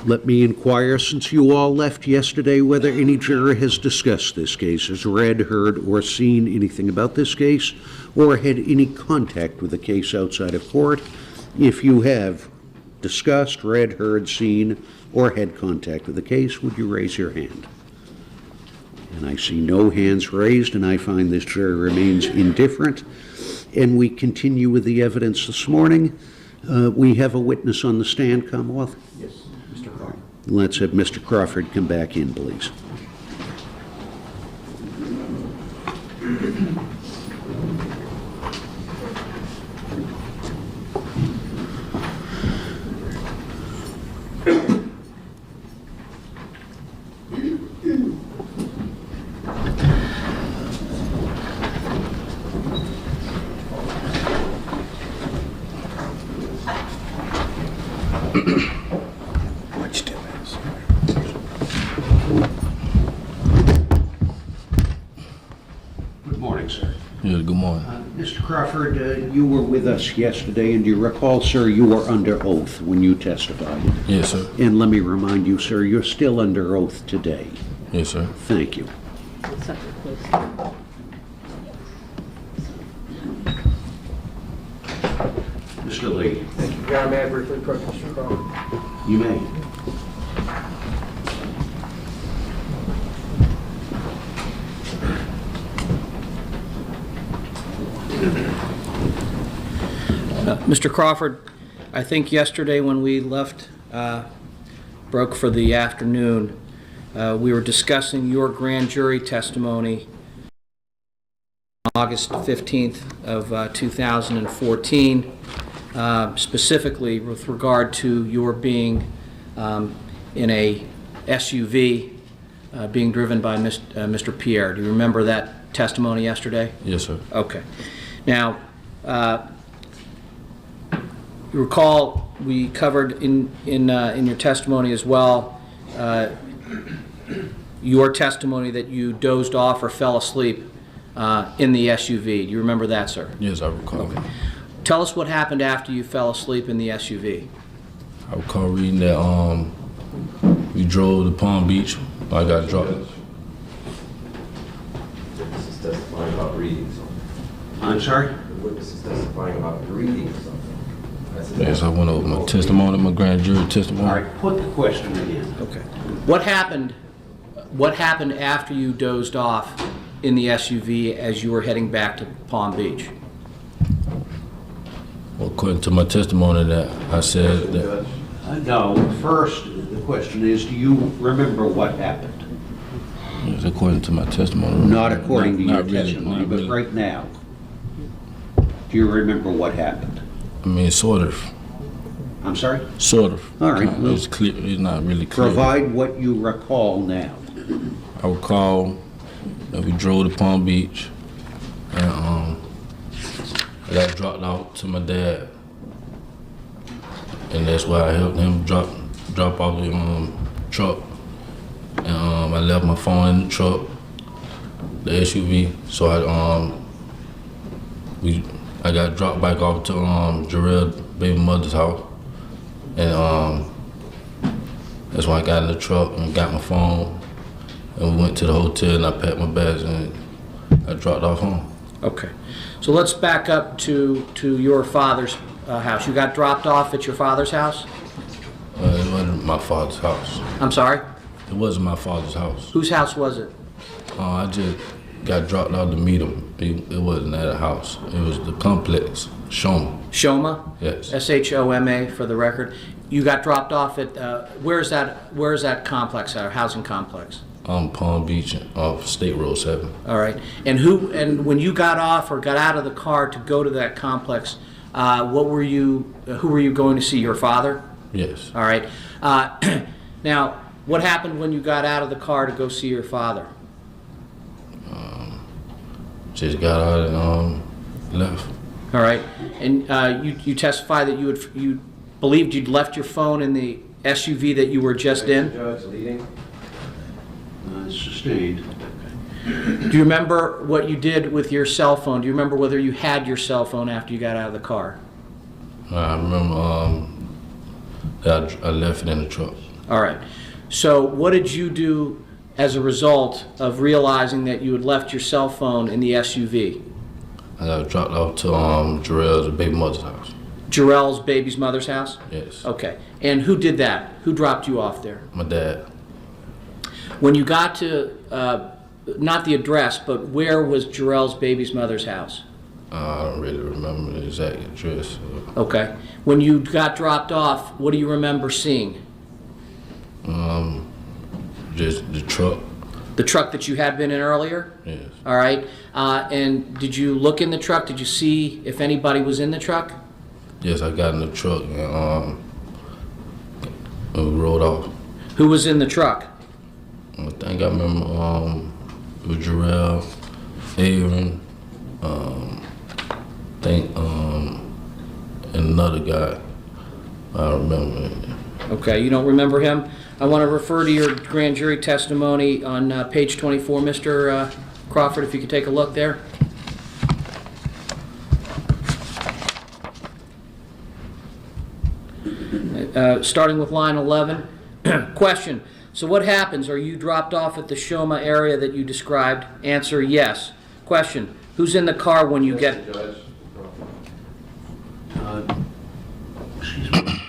Let me inquire, since you all left yesterday, whether any juror has discussed this case, has read, heard, or seen anything about this case, or had any contact with the case outside of court. If you have discussed, read, heard, seen, or had contact with the case, would you raise your hand? And I see no hands raised, and I find this juror remains indifferent. And we continue with the evidence this morning. We have a witness on the stand, Commonwealth. Yes, Mr. Crawford. Let's have Mr. Crawford come back in, please. Good morning, sir. Yeah, good morning. Mr. Crawford, you were with us yesterday, and you recall, sir, you were under oath when you testified. Yes, sir. And let me remind you, sir, you're still under oath today. Yes, sir. Thank you. Mr. Lee. Thank you. Your Honor, may I briefly approach Mr. Crawford? You may. Mr. Crawford, I think yesterday when we left, broke for the afternoon, we were discussing your grand jury testimony on August 15th of 2014, specifically with regard to your being in a SUV being driven by Mr. Pierre. Do you remember that testimony yesterday? Yes, sir. Okay. Now, you recall we covered in your testimony as well your testimony that you dozed off or fell asleep in the SUV. Do you remember that, sir? Yes, I recall. Okay. Tell us what happened after you fell asleep in the SUV. I recall reading that we drove to Palm Beach. I got dropped. Witness is testifying about reading something. I'm sorry? The witness is testifying about reading something. Yes, I went over my testimony, my grand jury testimony. All right, put the question again. Okay. What happened after you dozed off in the SUV as you were heading back to Palm Beach? Well, according to my testimony, that I said that. No, first, the question is, do you remember what happened? Yes, according to my testimony. Not according to your Not really, testimony, not but really. right now. Do you remember what happened? I mean, sort of. I'm sorry? Sort of. All right, It's clear. It's not really clear. Provide what you recall now. I recall that we drove to Palm Beach, and I got dropped out to my dad, and that's why I helped him drop off the truck, and I left my phone in the truck, the SUV. So I got dropped back off to Jarrell's baby mother's house, and that's why I got in the truck and got my phone. And we went to the hotel and I packed my bags and I dropped off home. Okay. So let's back up to your father's house. You got dropped off at your father's house? It wasn't my father's house. I'm sorry? It wasn't my father's house. Whose house was it? I just got dropped out to meet him. It wasn't at a house. It was the complex, Shoma. Shoma? Yes. S-H-O-M-A for the record. You got dropped off at, where's that complex, our housing complex? Palm Beach off State Road 7. All right. And when you got off or got out of the car to go to that complex, who were you going to see? Your father? Yes. All right. Now, what happened when you got out of the car to go see your father? Just got out and left. All right. And you testify that you believed you'd left your phone in the SUV that you were just in? Judge leading. Sustained. Do you remember what you did with your cell phone? Do you remember whether you had your cell phone after you got out of the car? I remember I left it in the truck. All right. So what did you do as a result of realizing that you had left your cell phone in the SUV? I got dropped off to Jarrell's baby mother's house. Jarrell's baby's mother's house? Yes. Okay. And who did that? Who dropped you off there? My dad. When you got to, not the address, but where was Jarrell's baby's mother's house? I don't really remember the exact address. Okay. When you got dropped off, what do you remember seeing? Just the truck. The truck that you had been in earlier? Yes. All right. And did you look in the truck? Did you see if anybody was in the truck? Yes, I got in the truck and we rode off. Who was in the truck? I think I remember it was Jarrell, Aaron, and another guy. I remember it. Okay, you don't remember him? I want to refer to your grand jury testimony on page 24, Mr. Crawford, if you could take a look there. Starting with line 11. Question. So what happens? Are you dropped off at the Shoma area that you described? Answer, yes. Question. Who's in the car when you get... Judge, Excuse me.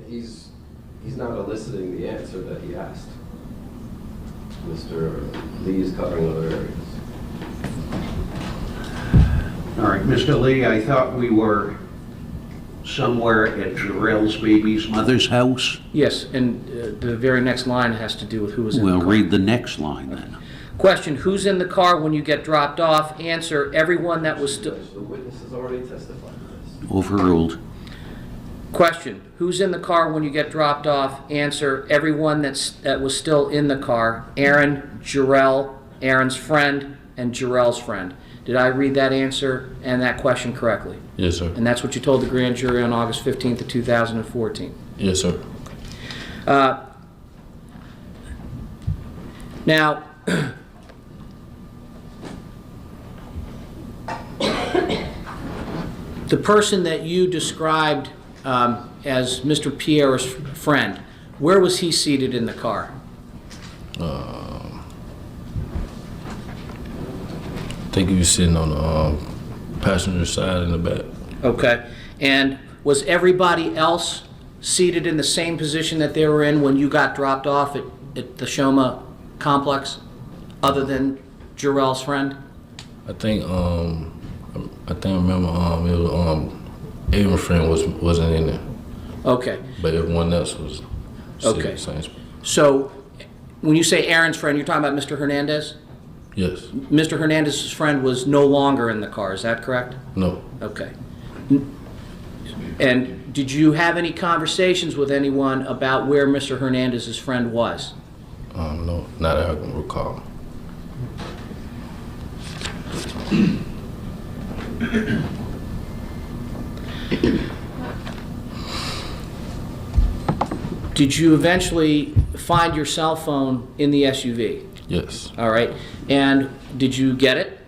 he's not eliciting the answer that he asked. Mr. Lee is covering other areas. All right, Mr. Lee, I thought we were somewhere at Jarrell's baby's mother's house. Yes, and the very next line has to do with who was in the We'll car. read the next line then. Question, who's in the car when you get dropped off? Answer, everyone that was still... Judge, the witness has already testified to this. Overruled. Question, who's in the car when you get dropped off? Answer, everyone that was still in the car. Aaron, Jarrell, Aaron's friend, and Jarrell's friend. Did I read that answer and that question correctly? Yes, sir. And that's what you told the grand jury on August 15th of 2014. Yes, sir. Now, the person that you described as Mr. Pierre's friend, where was he seated in the car? I think he was sitting on the passenger side in the back. Okay. And was everybody else seated in the same position that they were in when you got dropped off at the Shoma complex, other than Jarrell's friend? I remember it was Aaron's friend wasn't in there, Okay. but everyone else was sitting Okay. in the same spot. So when you say Aaron's friend, you're talking about Mr. Hernandez? Yes. Mr. Hernandez's friend was no longer in the car, is that correct? No. Okay. And did you have any conversations with anyone about where Mr. Hernandez's friend was? No, not that I can recall. Did you eventually find your cell phone in the SUV? Yes. All right. And did you get it?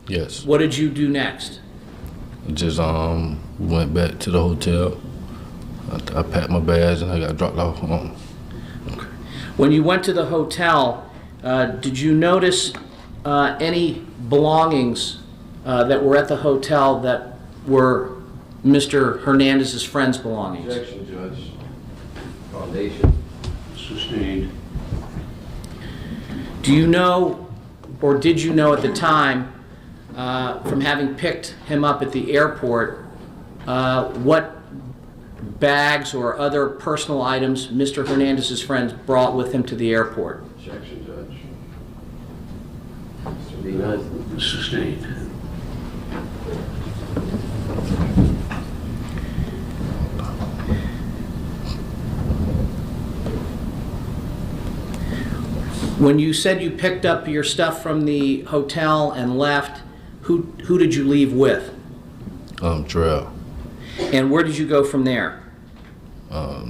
Yes. What did you do next? Just went back to the hotel. I packed my bags and I got dropped off home. When you went to the hotel, did you notice any belongings that were at the hotel that were Mr. Hernandez's friend's belongings? Objection, Judge. Foundation. Sustained. Do you know, or did you know at the time, from having picked him up at the airport, what bags or other personal items Mr. Hernandez's friends brought with him to the airport? Objection, Judge. Mr. Lee Knight. Sustained. When you said you picked up your stuff from the hotel and left, who did you leave with? Jarrell. And where did you go from there? I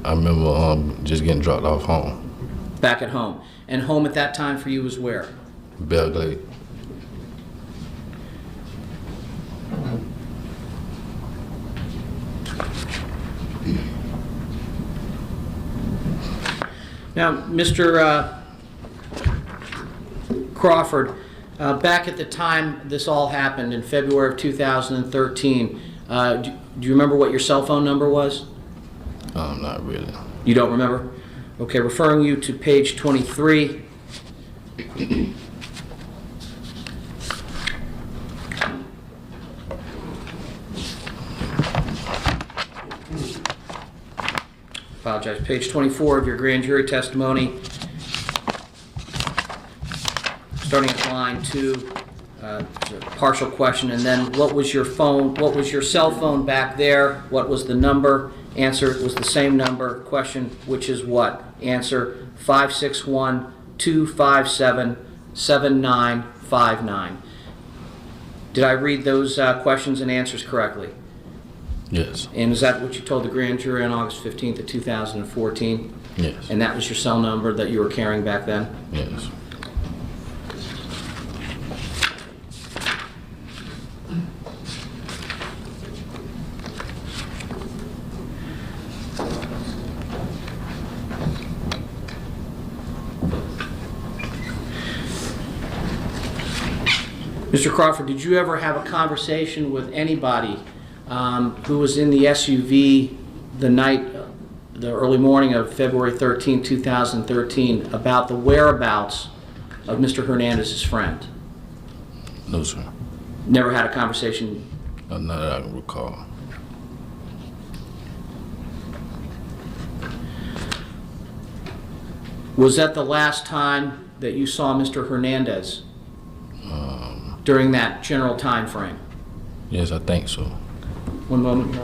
remember just getting dropped off home. Back at home. And home at that time for you was where? Belgrade. Now, Mr. Crawford, back at the time this all happened in February of 2013, do you remember what your cell phone number was? Not really. You don't remember? Okay, referring you to page 23. Apologize. Page 24 of your grand jury testimony. Starting at line 2, it's a partial question, and then what was your cell phone back there? What was the number? Answer, it was the same number. Question, which is what? Answer, 561-257-7959. Did I read those questions and answers correctly? Yes. And is that what you told the grand jury on August 15th of 2014? Yes. And that was your cell number that you were carrying back then? Yes. Mr. Crawford, did you ever have a conversation with anybody who was in the SUV the early morning of February 13, 2013, about the whereabouts of Mr. Hernandez's friend? No, sir. Never had a conversation? Not that I can recall. Was that the last time that you saw Mr. Hernandez during that general time frame? Yes, I think so. One moment.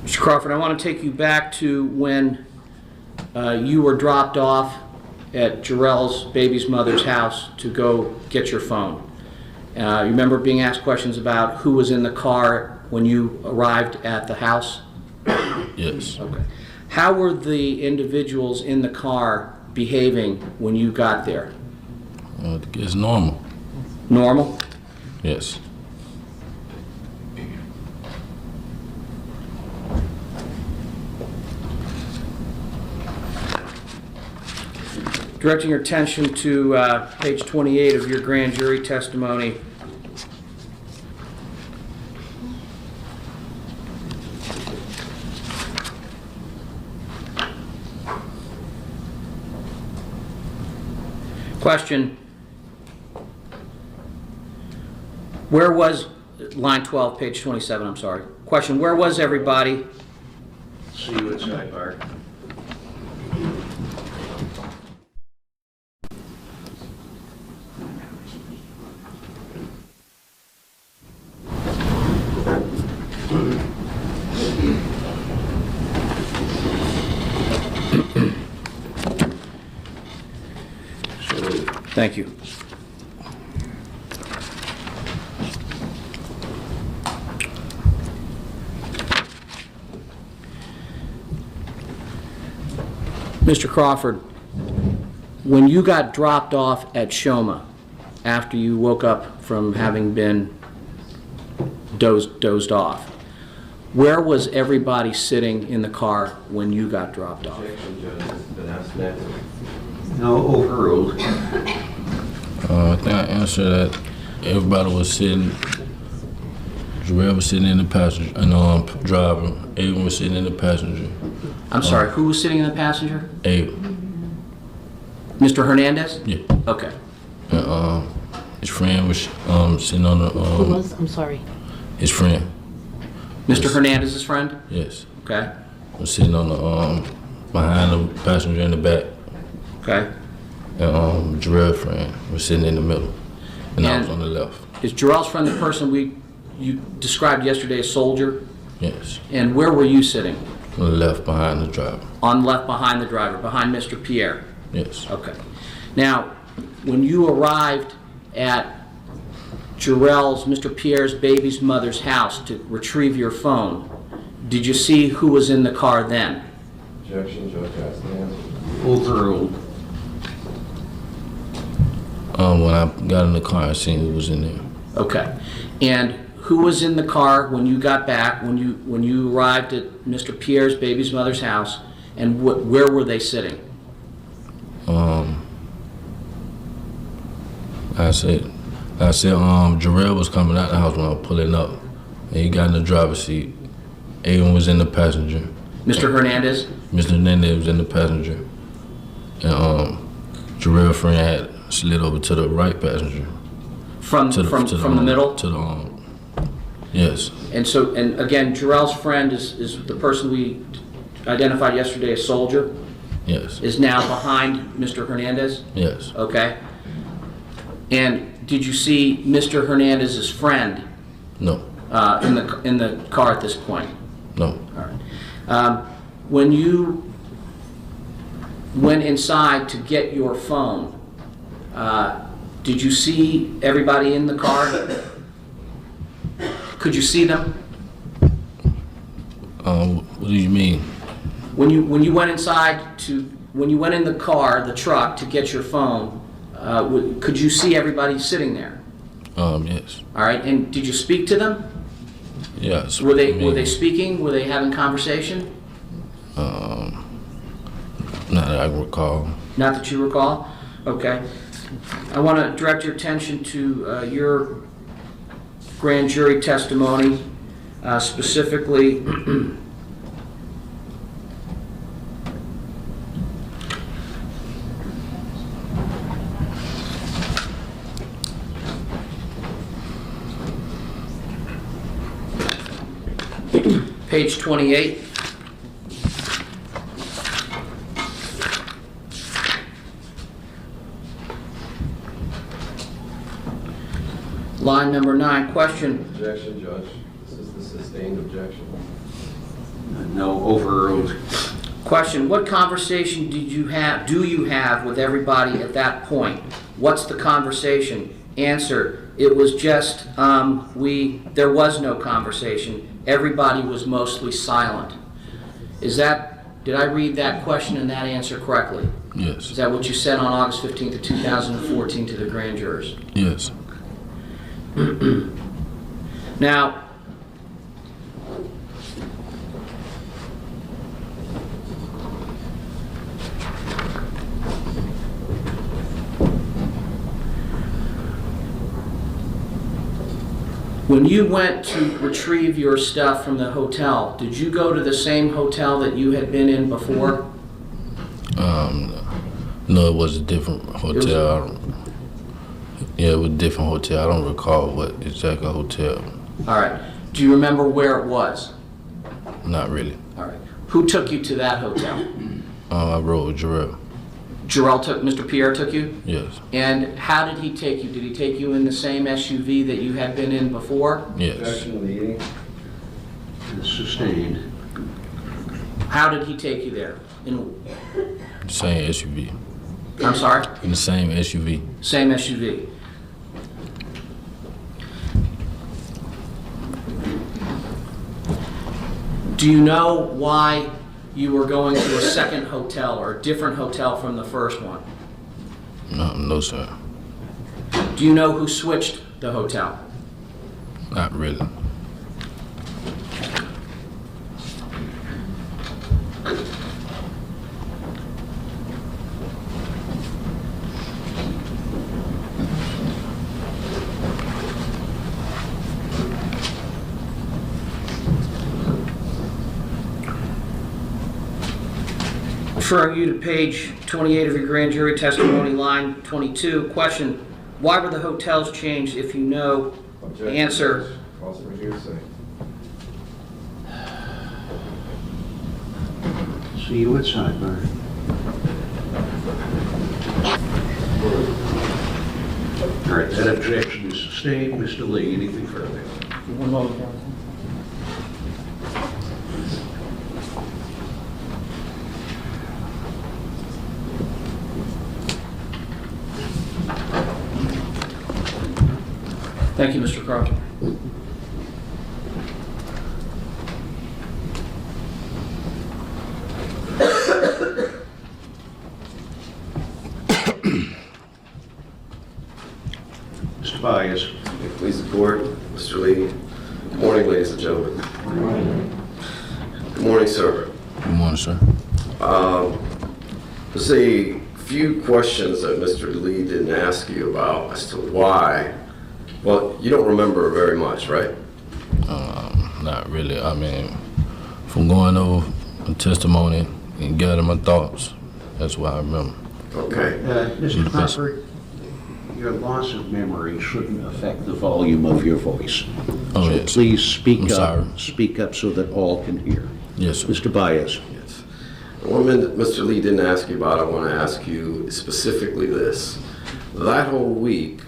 Mr. Crawford, I want to take you back to when you were dropped off at Jarrell's baby's mother's house to go get your phone. You remember being asked questions about who was in the car when you arrived at the house? Yes. Okay. How were the individuals in the car behaving when you got there? It's normal. Normal? Yes. Directing your attention to page 28 of your grand jury testimony. Question. Where was, line 12, page 27, I'm sorry. Question, where was everybody? See you at sidebar. Thank you. Mr. Crawford, when you got dropped off at Shoma after you woke up from having been dozed off, where was everybody sitting in the car when you got dropped off? Objection, Judge. It's been asked next. No, overruled. I think I answered that. Everybody was sitting. Jarrell was sitting in the passenger, and driver. Aiden was sitting in the passenger. I'm sorry, who was sitting in the passenger? Aiden. Mr. Hernandez? Yeah. Okay. And his friend was sitting on the. Who was? I'm sorry. His friend. Mr. Hernandez's friend? Yes. Okay, Was sitting on the behind the passenger in the back, okay. and Jarrell's friend was sitting in the middle, and I was And- on the left. Is Jarrell's friend the person you described yesterday as soldier? Yes, And where were you sitting? on the left behind the driver. On left behind the driver, behind Mr. Pierre? Yes. Okay. Now, when you arrived at Jarrell's, Mr. Pierre's baby's mother's house to retrieve your phone, did you see who was in the car then? Objection, Judge, ask the answer. Overruled. When I got in the car, I seen who was in there. Okay. And who was in the car when you got back, when you arrived at Mr. Pierre's baby's mother's house, and where were they sitting? I said, Jarrell was coming out the house when I was pulling up, and he got in the driver's seat. Aiden was in the passenger. Mr. Hernandez? Mr. Hernandez was in the passenger, and Jarrell's friend had slid over to the right passenger. From the middle? To the yes. And so, and again, Jarrell's friend is the person we identified yesterday as soldier, Yes. is now behind Mr. Hernandez? Yes. Okay. And did you see Mr. Hernandez's friend No. in the car at this point? No. All right. When you went inside to get your phone, did you see everybody in the car? Could you see them? What do you mean? When you went when you went in the car, the truck, to get your phone, could you see everybody sitting there? Yes. All right. And did you speak to them? Yes. Were they speaking? Were they having conversation? Not that I recall. Not that you recall? Okay. I want to direct your attention to your grand jury testimony, specifically page 28. Line number 9, question. Objection, Judge. This is the sustained objection. No, overruled. Question, what conversation do you have with everybody at that point? What's the conversation? Answer, it was just, there was no conversation. Everybody was mostly silent. Did I read that question and that answer correctly? Yes. Is that what you said on August 15th of 2014 to the grand jurors? Yes. Now, when you went to retrieve your stuff from the hotel, did you go to the same hotel that you had been in before? No, it was a different hotel. Yeah, it was a different hotel. I don't recall what exact hotel. All right. Do you remember where it was? Not really. All right. Who took you to that hotel? I rode with Jarrell. Mr. Pierre took you? Yes. And how did he take you? Did he take you in the same SUV that you had been in before? Yes. Objection, leading. Sustained. How did he take you there? The same SUV. I'm sorry? In the same SUV. Same SUV. Do you know why you were going to a second hotel or a different hotel from the first one? No, sir. Do you know who switched the hotel? Not really. Referring you to page 28 of your grand jury testimony, line 22. Question, why were the hotels changed if you know? Objection, Answer. Judge. Calls for hearsay. See you at sidebar. All right, that objection is sustained. Mr. Lee, anything further? One moment, Counsel. Thank you, Mr. Crawford. Mr. Bias. Please support, Mr. Lee. Good morning, ladies and gentlemen. Good morning, sir. Good morning, sir. There's a few questions that Mr. Lee didn't ask you about as to why. Well, you don't remember very much, right? Not really. I mean, from going over the testimony and gathering my thoughts, that's what I remember. Okay. Mr. Crawford, your loss of memory shouldn't affect the volume of your voice. Oh, So yes. please speak I'm up. sorry. Speak up so that all can hear. Yes, sir. Mr. Bias. Yes. One minute Mr. Lee didn't ask you about, I want to ask you specifically this. That whole week,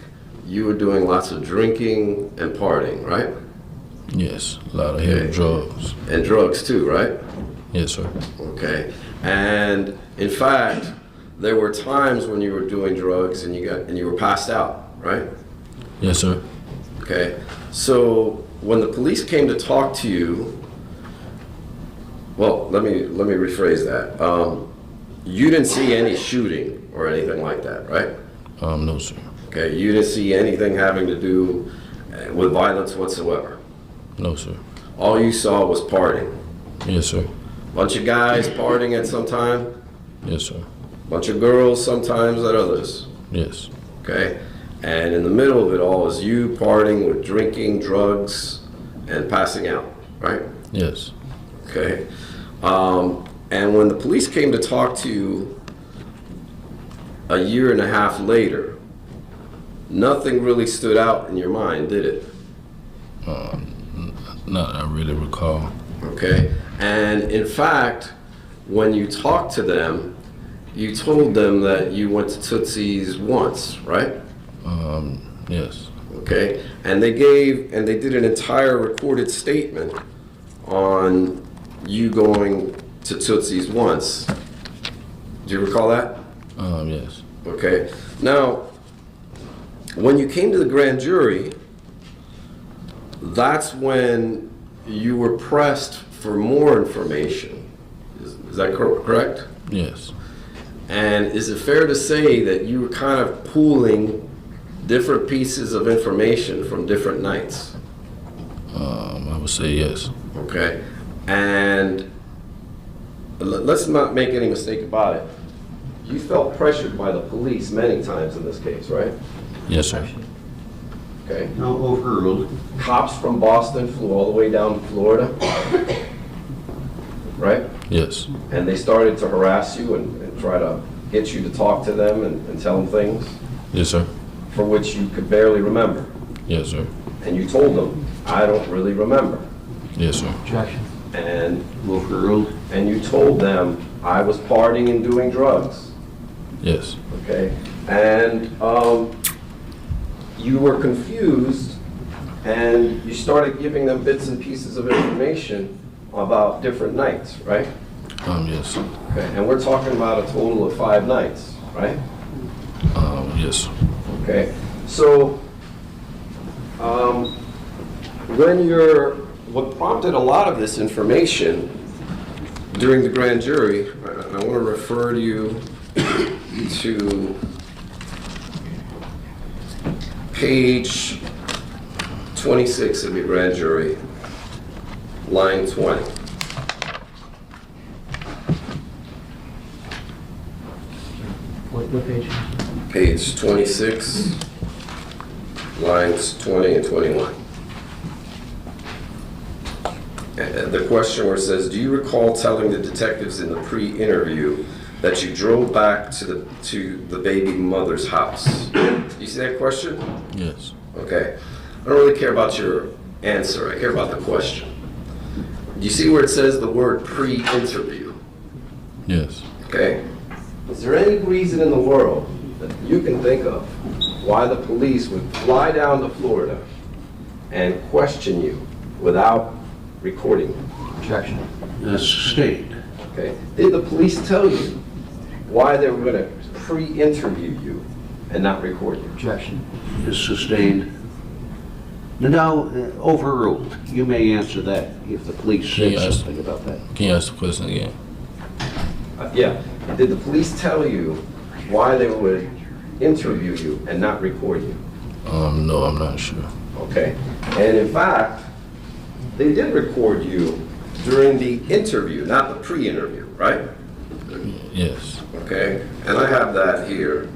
you were doing lots of drinking and partying, right? Yes. A lot of heavy drugs. And drugs too, right? Yes, sir. Okay. And in fact, there were times when you were doing drugs and you were passed out, right? Yes, sir. Okay. So when the police came to talk to you, well, let me rephrase that. You didn't see any shooting or anything like that, right? No, sir. Okay. You didn't see anything having to do with violence whatsoever. No, sir. All you saw was partying. Yes, sir. Bunch of guys partying at some time, Yes, sir. bunch of girls sometimes at others. Yes. Okay? And in the middle of it all is you partying with drinking, drugs, and passing out, right? Yes. Okay? And when the police came to talk to you a year and a half later, nothing really stood out in your mind, did it? Not I really recall. Okay? And in fact, when you talked to them, you told them that you went to Tootsie's once, right? Yes. Okay? And they did an entire recorded statement on you going to Tootsie's once. Do you recall that? Yes. Okay. Now, when you came to the grand jury, that's when you were pressed for more information. Is that correct? Yes. And is it fair to say that you were kind of pooling different pieces of information from different nights? I would say yes. Okay. And let's not make any mistake about it. You felt pressured by the police many times in this case, right? Yes, sir. Okay. No, overruled. Cops from Boston flew all the way down to Florida, right? Yes. And they started to harass you and try to get you to talk to them and tell them things Yes, sir. for which you could barely remember. Yes, sir. And you told them, I don't really remember. Yes, sir. Objection. And Overruled. you told them, I was partying and doing drugs. Yes. Okay? And you were confused, and you started giving them bits and pieces of information about different nights, right? Yes. Okay, and we're talking about a total of 5 nights, right? Yes. Okay, so what prompted a lot of this information during the grand jury, I want to refer you to page 26 of your grand jury, line 20. What page? Page 26, lines 20 and 21. The question where it says, do you recall telling the detectives in the pre-interview that you drove back to the baby mother's house? Do you see that question? Yes. Okay. I don't really care about your answer. I care about the question. Do you see where it says the word pre-interview? Yes. Okay? Is there any reason in the world that you can think of why the police would fly down to Florida and question you without recording you? Objection. Sustained. Okay? Did the police tell you why they were going to pre-interview you and not record you? Objection. Is sustained. Now, overruled. You may answer that if the police said Yes. something about that. Can you ask the question again? Yeah. Did the police tell you why they would interview you and not record you? No, I'm not sure. Okay? And in fact, they did record you during the interview, not the pre-interview, right? Yes. Okay? And I have that here.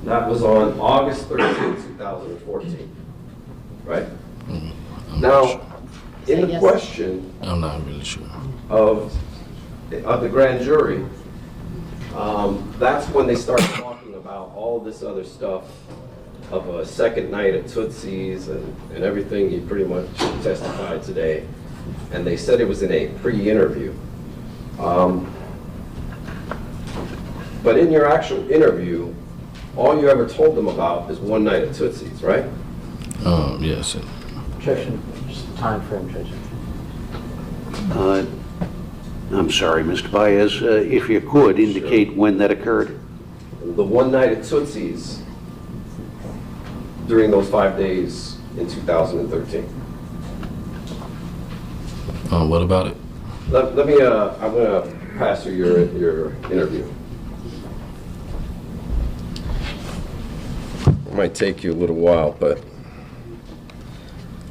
That was on August 13, 2014, right? I'm not Now, sure. in the question I'm not really sure. of the grand jury, that's when they started talking about all this other stuff of a second night at Tootsie's and everything he pretty much testified today. And they said it was in a pre-interview. But in your actual interview, all you ever told them about is one night at Tootsie's, right? Yes. Objection. Just the time frame, Judge. I'm sorry, Mr. Baez, if you could indicate when that occurred. The one night at Tootsie's during those 5 days in 2013. What about it? Let me, I'm gonna pass you your interview. It might take you a little while, but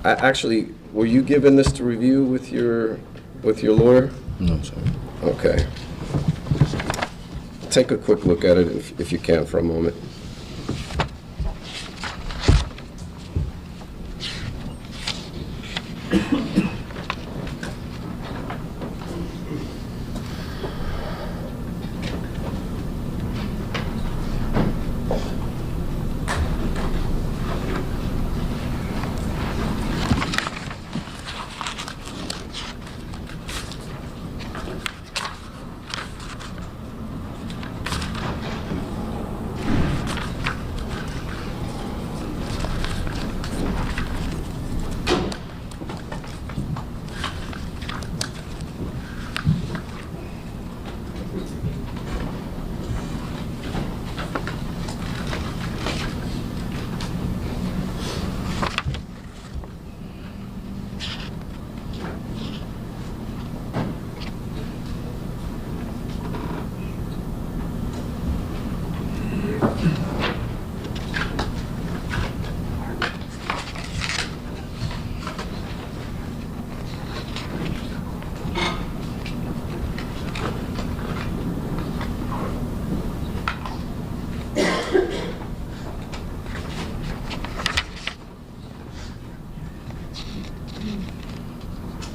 actually, were you given this to review with your lawyer? No, sir. Okay. Take a quick look at it if you can for a moment.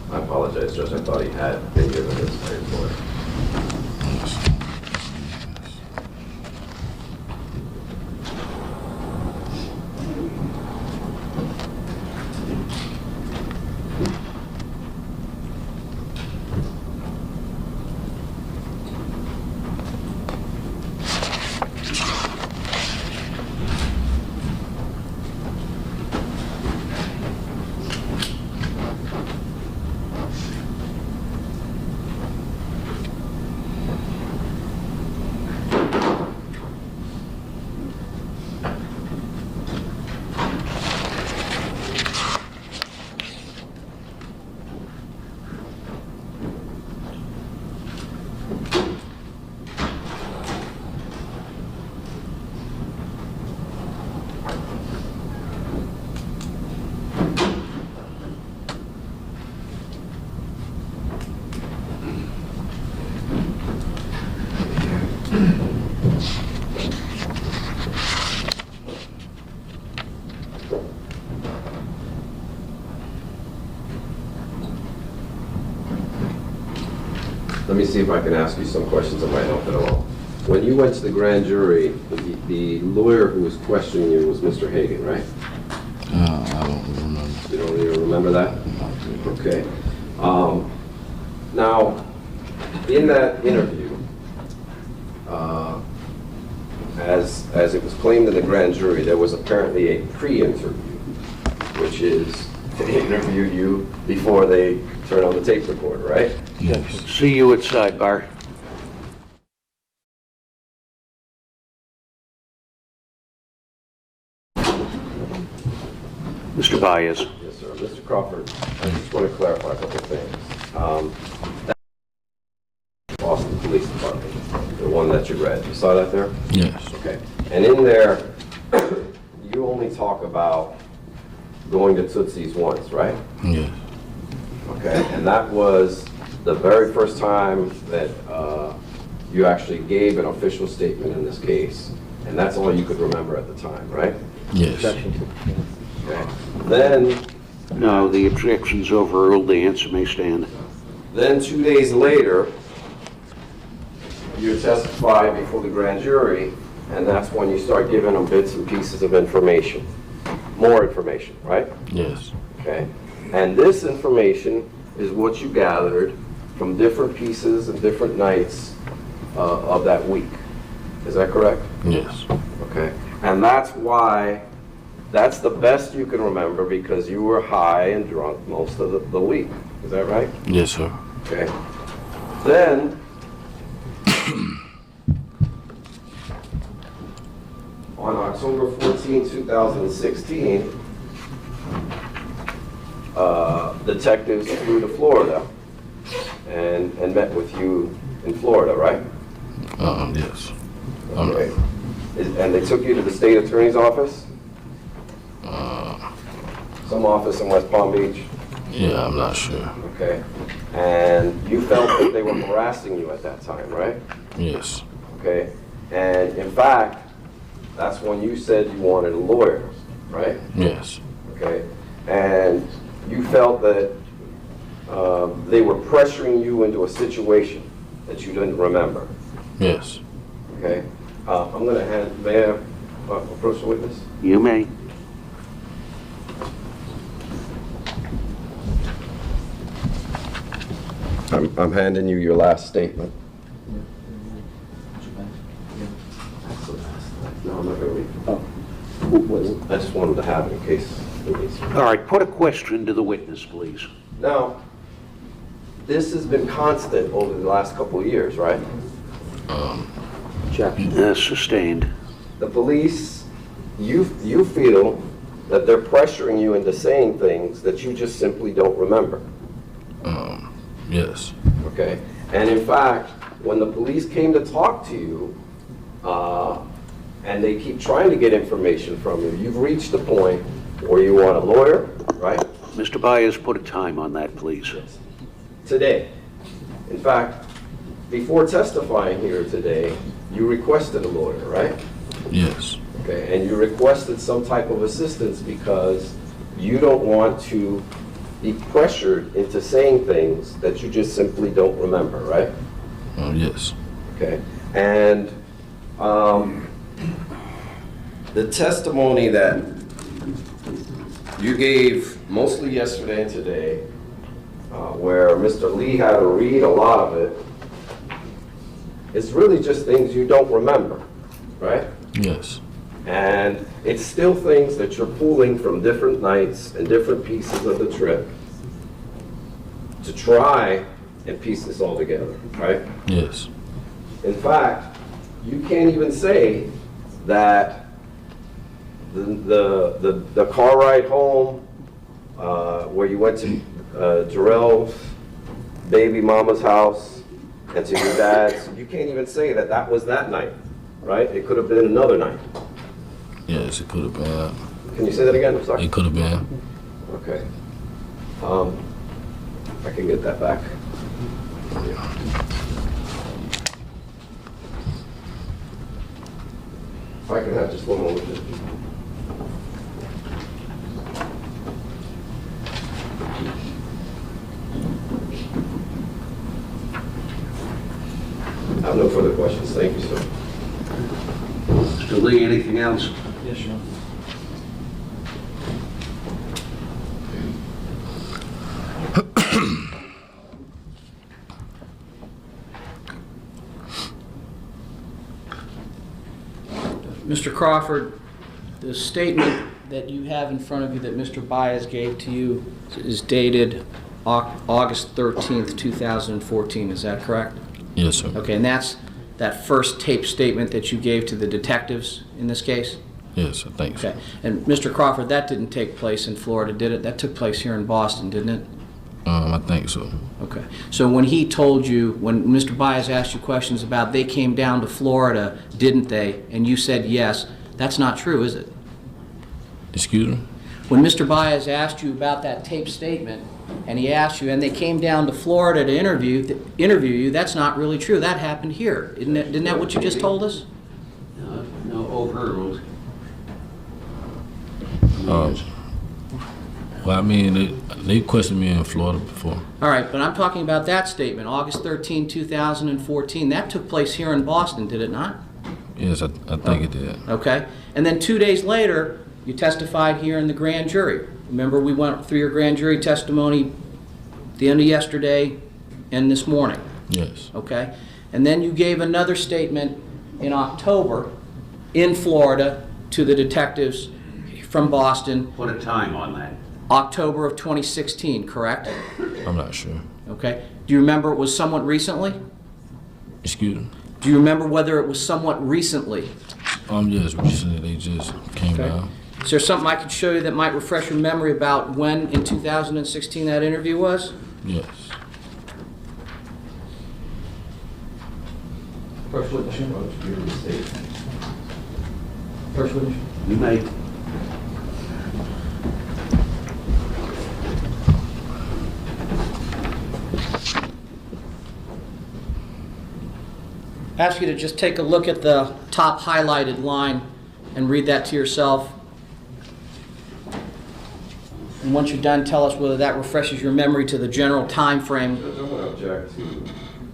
I apologize, Judge. I thought he had been given this by his lawyer. Let me see if I can ask you some questions that might help at all. When you went to the grand jury, the lawyer who was questioning you was Mr. Hagan, right? I don't remember. You don't even remember that? Okay. Now, in that interview, as it was claimed in the grand jury, there was apparently a pre-interview, which is to interview you before they turn on the tape recorder, right? Yes. See you at sidebar. Mr. Baez. Yes, sir. Mr. Crawford, I just want to clarify a couple of things. That's Boston Police Department, the one that you read. You saw that there? Yes. Okay. And in there, you only talk about going to Tootsie's once, right? Yes. Okay. And that was the very first time that you actually gave an official statement in this case. And that's all you could remember at the time, right? Yes. Okay. Then No, the objection's overruled. The answer may stand. Then 2 days later, you testify before the grand jury, and that's when you start giving them bits and pieces of information, more information, right? Yes. Okay. And this information is what you gathered from different pieces and different nights of that week. Is that correct? Yes. Okay. And that's why, that's the best you can remember because you were high and drunk most of the week. Is that right? Yes, sir. Okay. Then, on October 14, 2016, detectives flew to Florida and met with you in Florida, right? Yes. Okay. And they took you to the state attorney's office? Some office in West Palm Beach? Yeah, I'm not sure. Okay. And you felt that they were harassing you at that time, right? Yes. Okay. And in fact, that's when you said you wanted a lawyer, right? Yes. Okay. And you felt that they were pressuring you into a situation that you didn't remember. Yes. Okay. I'm going to hand, may I approach the witness? You may. I'm handing you your last statement. No, I'm not going to read. I just wanted to have it in case it needs. All right, put a question to the witness, please. Now, this has been constant over the last couple of years, right? Sustained. The police, you feel that they're pressuring you into saying things that you just simply don't remember. Yes. Okay? And in fact, when the police came to talk to you, and they keep trying to get information from you, you've reached the point where you want a lawyer, right? Mr. Baez, put a time on that, please. Today. In fact, before testifying here today, you requested a lawyer, right? Yes. Okay, and you requested some type of assistance because you don't want to be pressured into saying things that you just simply don't remember, right? Yes. Okay, and the testimony that you gave mostly yesterday and today, where Mr. Lee had to read a lot of it, it's really just things you don't remember, right? Yes. And it's still things that you're pulling from different nights and different pieces of the trip to try and piece this all together, right? Yes. In fact, you can't even say that the car ride home, where you went to Jarrell's baby mama's house and to your dad's, you can't even say that that was that night, right? It could have been another night. Yes, it could have been. Can you say that again? I'm sorry. It could have been. Okay. I can get that back. If I can have just one moment. I have no further questions. Thank you, sir. Mr. Lee, anything else? Yes, Your Honor. Mr. Crawford, the statement that you have in front of you that Mr. Baez gave to you is dated August 13th, 2014. Is that correct? Yes, sir. Okay, and that's that first tape statement that you gave to the detectives in this case? Yes, I think so. Okay. And Mr. Crawford, that didn't take place in Florida, did it? That took place here in Boston, didn't it? I think so. Okay. So when he told you, when Mr. Baez asked you questions about they came down to Florida, didn't they? And you said yes, that's not true, is it? Excuse me? When Mr. Baez asked you about that tape statement, and he asked you, and they came down to Florida to interview you, that's not really true. That happened here. Isn't that what you just told us? No, overruled. Well, I mean, they questioned me in Florida before. All right, but I'm talking about that statement, August 13, 2014. That took place here in Boston, did it not? Yes, I think it did. Okay. And then 2 days later, you testified here in the grand jury. Remember, we went through your grand jury testimony at the end of yesterday and this morning. Yes. Okay? And then you gave another statement in October in Florida to the detectives from Boston, Put a time on that. October of 2016, correct? I'm not sure. Okay. Do you remember it was somewhat recently? Excuse me? Do you remember whether it was somewhat recently? Yes, recently they just came Okay. down. Is there something I could show you that might refresh your memory about when in 2016 that interview was? Yes. First witness. First witness. You may. Ask you to just take a look at the top highlighted line and read that to yourself. And once you're done, tell us whether that refreshes your memory to the general time frame. Judge, I want to object to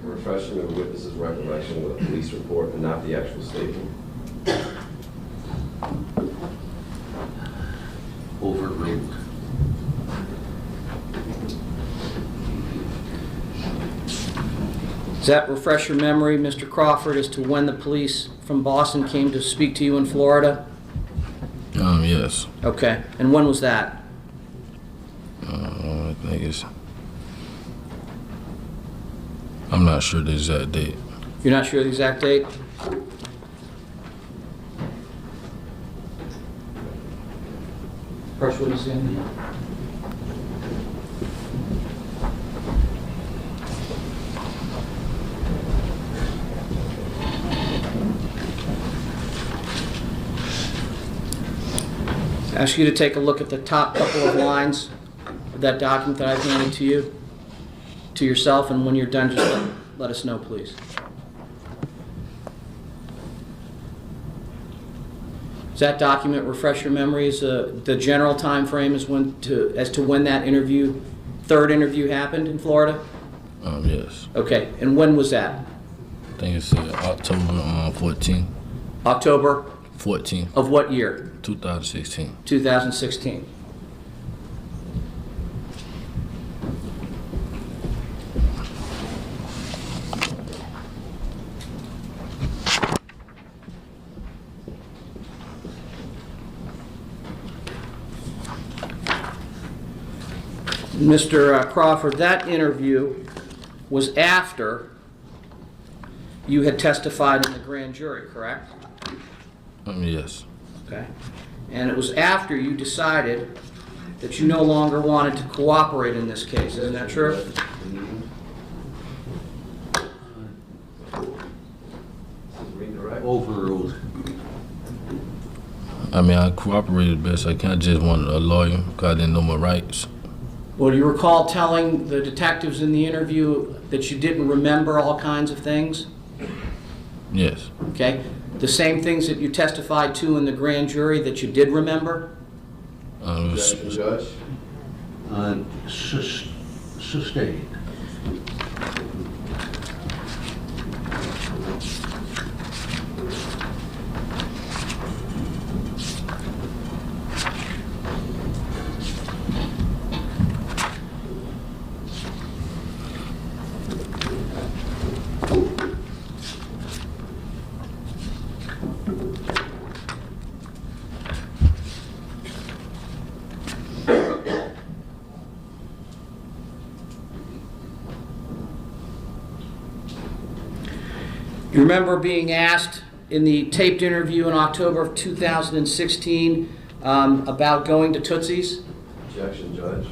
refreshing of the witness's recollection of the police report and not the actual statement. Overruled. Does that refresh your memory, Mr. Crawford, as to when the police from Boston came to speak to you in Florida? Yes. Okay. And when was that? I think it's... I'm not sure the exact date. You're not sure the exact date? First witness in. Ask you to take a look at the top couple of lines of that document that I've handed to you, to yourself, and when you're done, just let us know, please. Does that document refresh your memories? The general time frame is as to when that third interview happened in Florida? Yes. Okay, and when was that? I think it's October 14th. October 14th, of what year? 2016. 2016. Mr. Crawford, that interview was after you had testified in the grand jury, correct? Yes. Okay. And it was after you decided that you no longer wanted to cooperate in this case. Isn't that true? Overruled. I mean, I cooperated best I can. I just wanted a lawyer because I didn't know my rights. Well, do you recall telling the detectives in the interview that you didn't remember all kinds of things? Yes. Okay. The same things that you testified to in the grand jury that you did remember? Judge? Sustained. You remember being asked in the taped interview in October of 2016 about going to Tootsie's? Objection, Judge.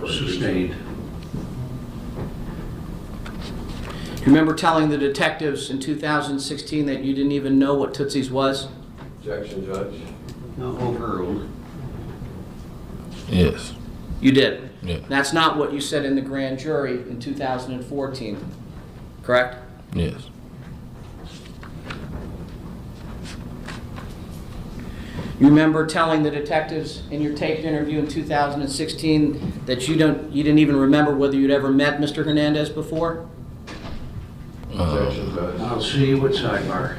Sustained. You remember telling the detectives in 2016 that you didn't even know what Tootsie's was? Objection, Judge. No, overruled. Yes. You did. Yeah. That's not what you said in the grand jury in 2014, correct? Yes. You remember telling the detectives in your taped interview in 2016 that you didn't even remember whether you'd ever met Mr. Hernandez before? Objection, Judge. I'll see you at sidebar.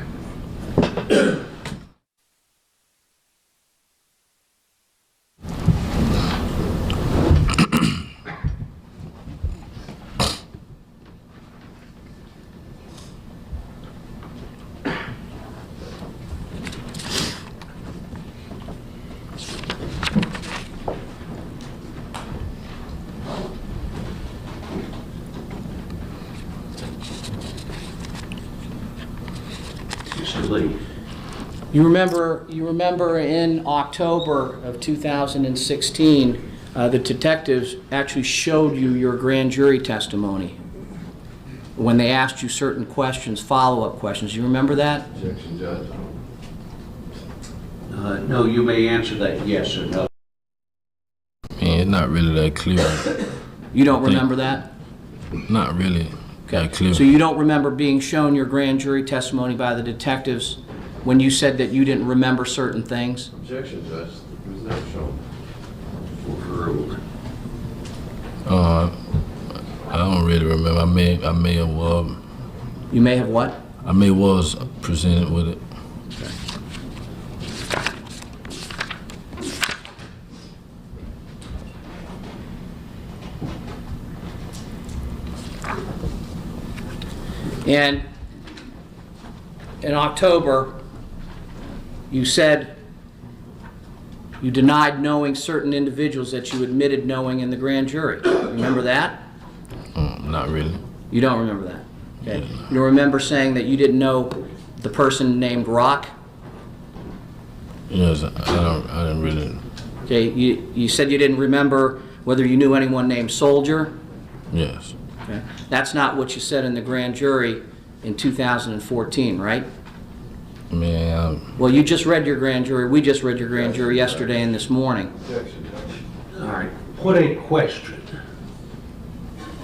Mr. Lee. You remember in October of 2016, the detectives actually showed you your grand jury testimony when they asked you certain questions, follow-up questions. You remember that? Objection, Judge. No, you may answer that yes or no. I mean, it's not really that clear. You don't remember that? Not really that clear. So you don't remember being shown your grand jury testimony by the detectives when you said that you didn't remember certain things? Objection, Judge. It was never shown. Overruled. I don't really remember. I may have You may have what? was presented with it. And in October, you said you denied knowing certain individuals that you admitted knowing in the grand jury. Remember that? Not really. You don't remember that? Okay. You remember saying that you didn't know the person named Rock? Yes, I didn't really. Okay. You said you didn't remember whether you knew anyone named Soldier? Yes. Okay. That's not what you said in the grand jury in 2014, right? Man, Well, you just read your grand jury. We just read your grand jury yesterday and this morning. Objection, Judge. All right, put a question.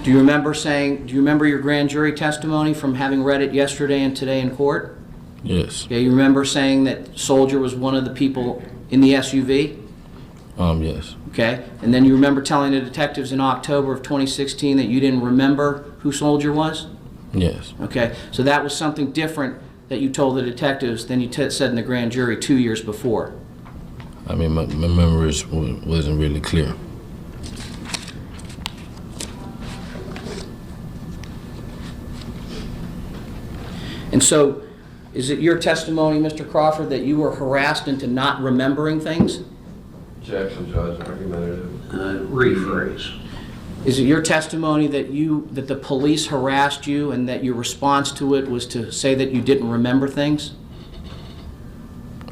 Do you remember your grand jury testimony from having read it yesterday and today in court? yes. Okay, you remember saying that Soldier was one of the people in the SUV? Yes. Okay, and then you remember telling the detectives in October of 2016 that you didn't remember who Soldier was? Yes. Okay, so that was something different that you told the detectives than you said in the grand jury 2 years before. I mean, my memory wasn't really clear. And so, is it your testimony, Mr. Crawford, that you were harassed into not remembering things? Objection, Judge. Argumentative. Rephrase. Is it your testimony that the police harassed you and that your response to it was to say that you didn't remember things?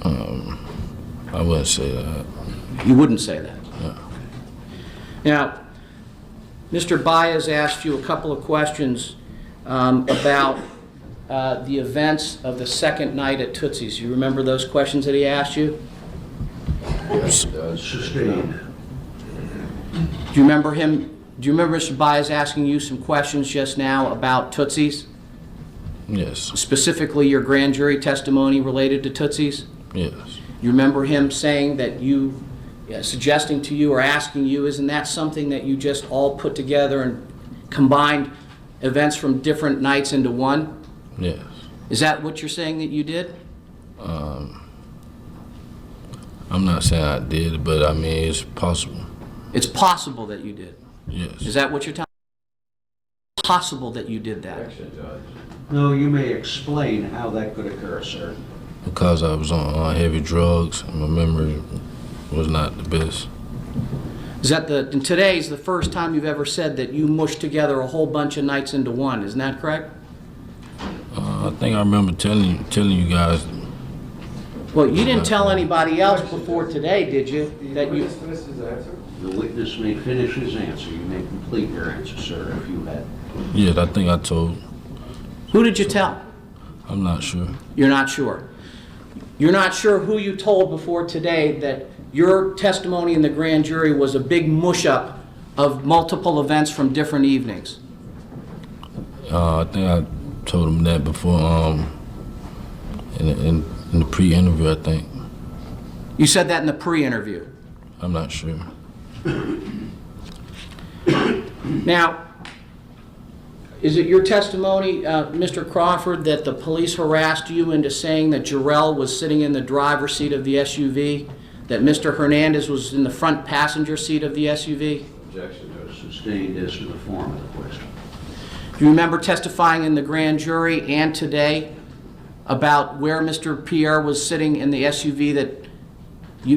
I wouldn't say that. You wouldn't say that. No. Now, Mr. Baez asked you a couple of questions about the events of the second night at Tootsie's. You remember those questions that he asked you? Yes, Judge. Sustained. Do you remember Mr. Baez asking you some questions just now about Tootsie's? Yes. Specifically your grand jury testimony related to Tootsie's? Yes. You remember him saying that suggesting to you or asking you, isn't that something that you just all put together and combined events from different nights into one? Yes. Is that what you're saying that you did? I'm not saying I did, but I mean, it's possible. It's possible that you did. Yes. Is that what you're telling me? Possible that you did that. Objection, Judge. No, you may explain how that could occur, sir. Because I was on heavy drugs, and my memory was not the best. Is that and today's the first time you've ever said that you mushed together a whole bunch of nights into one, isn't that correct? I think I remember telling you guys. Well, you didn't tell anybody else before today, did you? That you. The witness may finish his answer. You may complete your answer, sir, if you had. Yes, I think I told. Who did you tell? I'm not sure. You're not sure. You're not sure who you told before today that your testimony in the grand jury was a big mush-up of multiple events from different evenings. I think I told him that before. In the pre-interview, I think. You said that in the pre-interview. I'm not sure. Now, is it your testimony, Mr. Crawford, that the police harassed you into saying that Jarrell was sitting in the driver's seat of the SUV, that Mr. Hernandez was in the front passenger seat of the SUV? Objection, Judge. Sustained as to the form of the question. Do you remember testifying in the grand jury and today about where Mr. Pierre was sitting in the SUV that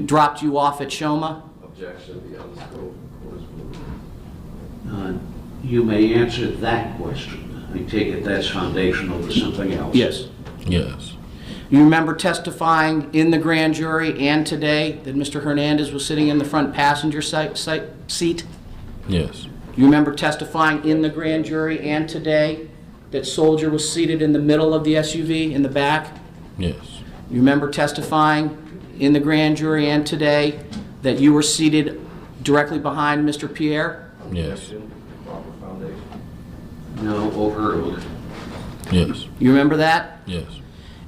dropped you off at Shoma? Objection, the unspoken correspondence. You may answer that question. I take it that's foundational to something else. Yes. Yes. You remember testifying in the grand jury and today that Mr. Hernandez was sitting in the front passenger seat? Yes. You remember testifying in the grand jury and today that Soldier was seated in the middle of the SUV in the back? Yes. You remember testifying in the grand jury and today that you were seated directly behind Mr. Pierre? Yes. Proper foundation. No, overruled. Yes. You remember that? Yes.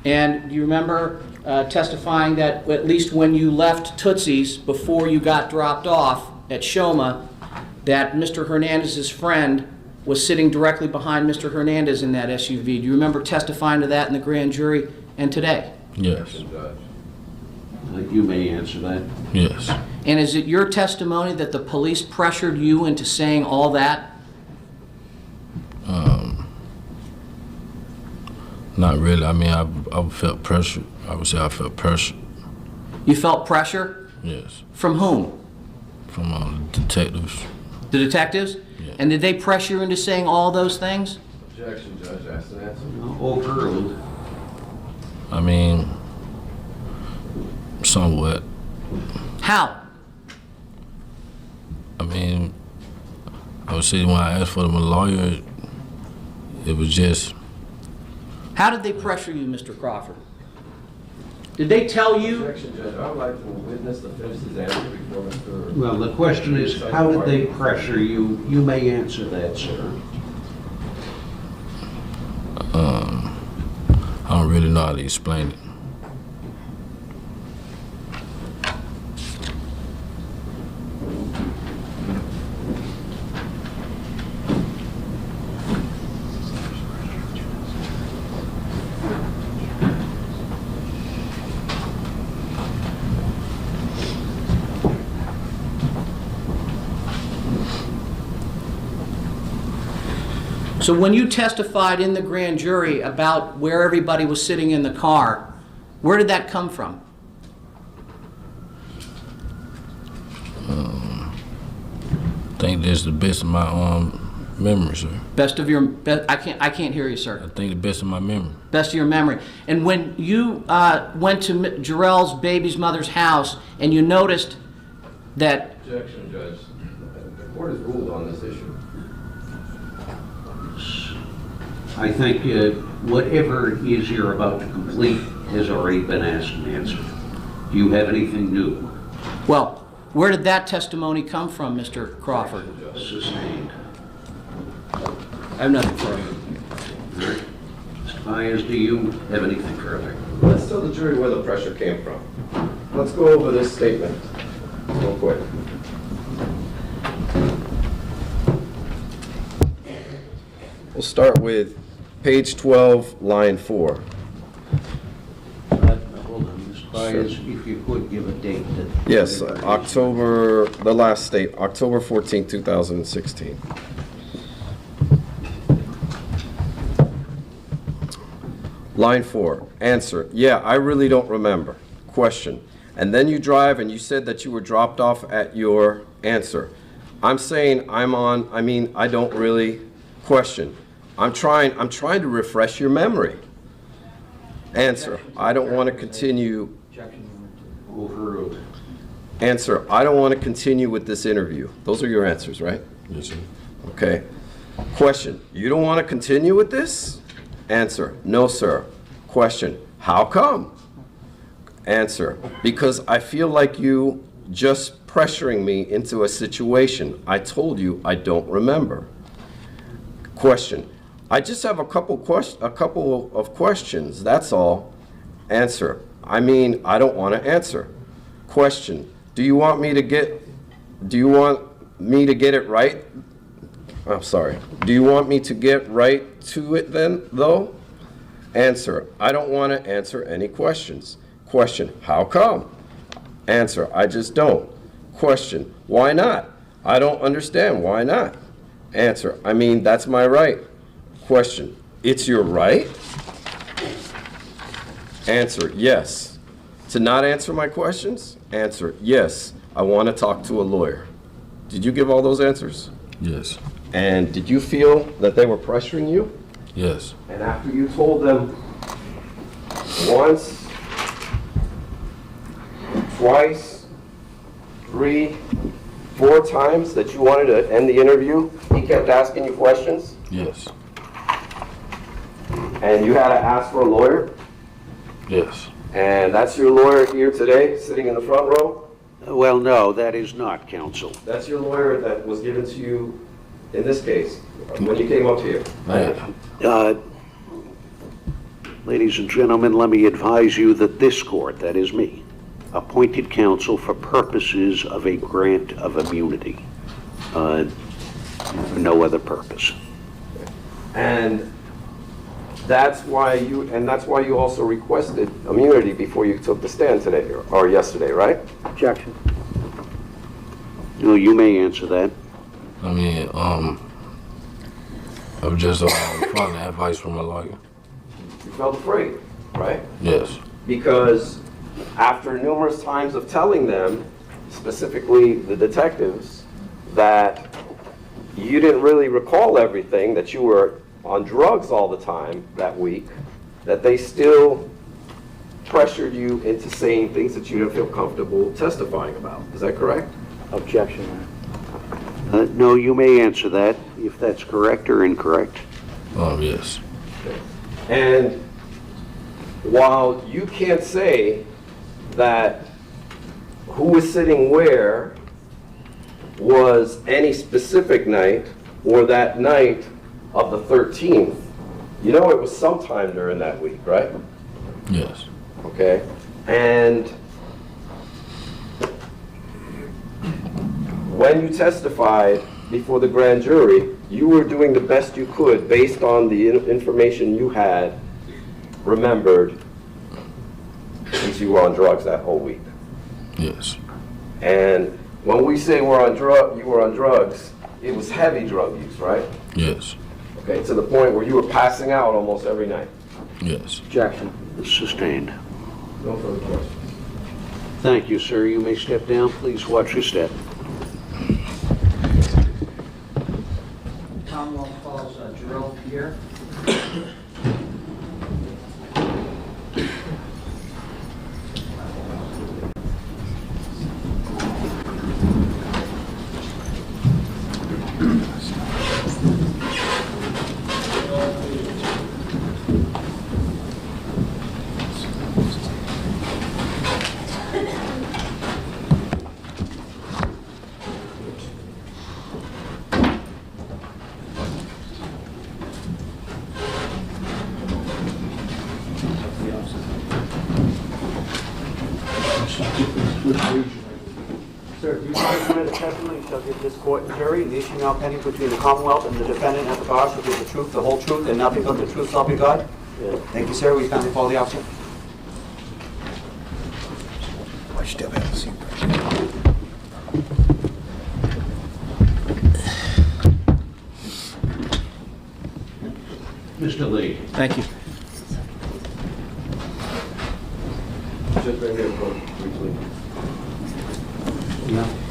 And do you remember testifying that at least when you left Tootsie's before you got dropped off at Shoma, that Mr. Hernandez's friend was sitting directly behind Mr. Hernandez in that SUV? Do you remember testifying to that in the grand jury and today? Yes. Judge. You may answer that. Yes. And is it your testimony that the police pressured you into saying all that? Not really. I mean, I felt pressure. I would say I felt pressure. You felt pressure? Yes. From whom? From detectives. The detectives? Yeah. And did they pressure you into saying all those things? Objection, Judge. Ask an answer. No, overruled. I mean, somewhat. How? I mean, I would say when I asked for them a lawyer, it was just. How did they pressure you, Mr. Crawford? Did they tell you? Objection, Judge. I would like the witness to finish his answer before Mr. Well, the question is, how did they pressure you? You may answer that, sir. I don't really know how to explain it. So when you testified in the grand jury about where everybody was sitting in the car, where did that come from? I think that's the best of my memory, sir. Best of your, I can't hear you, sir. I think the best of my memory. Best of your memory. And when you went to Jarrell's baby's mother's house and you noticed that, Objection, Judge. The court has ruled on this issue. I think whatever it is you're about to complete has already been asked and answered. Do you have anything new? well, where did that testimony come from, Mr. Crawford? Sustained. I have nothing further. Mr. Baez, do you have anything further? Let's tell the jury where the pressure came from. Let's go over this statement real quick. We'll start with page 12, line 4. Hold on, Mr. Baez, if you could give a date that... Yes, October, the last date, October 14, 2016. Line 4, answer, yeah, I really don't remember. Question, and then you drive and you said that you were dropped off at your Answer. I'm saying I don't really. Question. I'm trying to refresh your memory. Answer. I don't want to continue. Objection number two. Overruled. Answer. I don't want to continue with this interview. Those are your answers, right? Yes, sir. Okay. Question. You don't want to continue with this? Answer. No, sir. Question. How come? Answer. Because I feel like you just pressuring me into a situation I told you I don't remember. Question. I just have a couple of questions, that's all. Answer. I don't want to answer. Question. Do you want me to get it right? I'm sorry. Do you want me to get right to it then, though? Answer. I don't want to answer any questions. Question. How come? Answer. I just don't. Question. Why not? I don't understand. Why not? Answer. That's my right. Question. It's your right? Answer. Yes. To not answer my questions? Answer. Yes. I want to talk to a lawyer. Did you give all those answers? Yes. And did you feel that they were pressuring you? Yes. And after you told them once, twice, 3, 4 times that you wanted to end the interview, he kept asking you questions? Yes. And you had to ask for a lawyer? Yes. And that's your lawyer here today, sitting in the front row? Well, no, that is not, counsel. That's your lawyer that was given to you in this case, when you came up here? Yes. Ladies and gentlemen, let me advise you that this court, that is me, appointed counsel for purposes of a grant of immunity. For no other purpose. And that's why you also requested immunity before you took the stand today, or yesterday, right? Objection. No, you may answer that. I'm just following advice from a lawyer. You felt afraid, right? Yes. Because after numerous times of telling them, specifically the detectives, that you didn't really recall everything, that you were on drugs all the time that week, that they still pressured you into saying things that you didn't feel comfortable testifying about. Is that correct? Objection. No, you may answer that, if that's correct or incorrect. Yes. And while you can't say that who was sitting where was any specific night or that night of the 13th, you know it was sometime during that week, right? Yes. Okay? And when you testified before the grand jury, you were doing the best you could based on the information you had remembered since you were on drugs that whole week. Yes. And when we say you were on drugs, it was heavy drug use, right? Yes. Okay, to the point where you were passing out almost every night. Yes. Objection. Sustained. No further questions. Thank you, sir. You may step down. Please watch your step. Commonwealth calls Jerome Pierre. Sir, do you swear the testimony you shall give this court and jury in the issue now pending between the Commonwealth and the defendant at the bar shall give the truth, the whole truth, and nothing but the truth, so help you God? Yes. Thank you, sir. We kindly follow the officer. Mr. Lee. Thank you. Just bring it up briefly. Yeah.